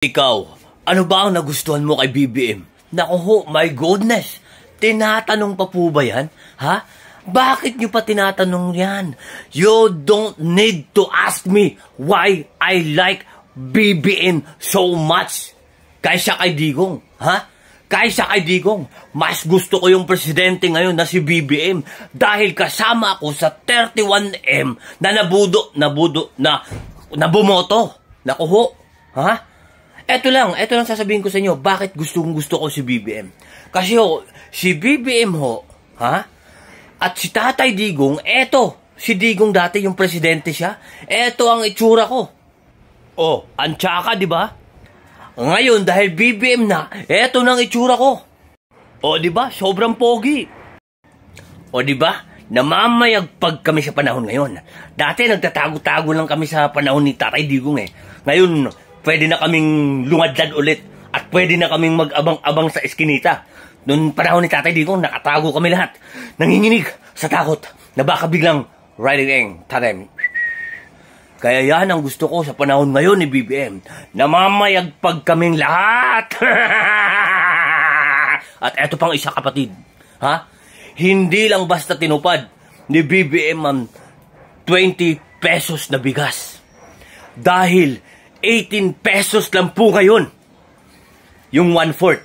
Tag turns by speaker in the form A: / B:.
A: Ikaw, ano ba ang nagustuhan mo kay BBM? Naku ho, my goodness. Tinatanong pa po ba yan? Ha? Bakit nyo pa tinatanong yan? You don't need to ask me why I like BBM so much. Kaysa kay Digong. Ha? Kaysa kay Digong. Mas gusto ko yung presidente ngayon na si BBM. Dahil kasama ako sa 31M na nabumoto. Naku ho. Ha? Ito lang sasabihin ko sa inyo, bakit gusto ko si BBM. Kasi ho, si BBM ho, ha? At si Tatay Digong, si Digong dati yung presidente siya, eto ang itsura ko. Oh, ang tsaka, di ba? Ngayon, dahil BBM na, eto nang itsura ko. Oh, di ba? Sobrang pogi. Oh, di ba? Namamayagpag kami sa panahon ngayon. Dati nagtatago-tago lang kami sa panahon ni Tatay Digong eh. Ngayon, pwede na kaming lungadlad ulit at pwede na kaming mag-abang-abang sa eskinita. Noong panahon ni Tatay Digong, nakatago kami lahat. Nanginginig sa takot na baka biglang riding tatem. Kaya yan ang gusto ko sa panahon ngayon ni BBM. Namamayagpag kaming lahat. At eto pang isa kapatid. Ha? Hindi lang basta tinupad ni BBM ang 20 pesos na bigas. Dahil 18 pesos lang po ngayon yung 1/4.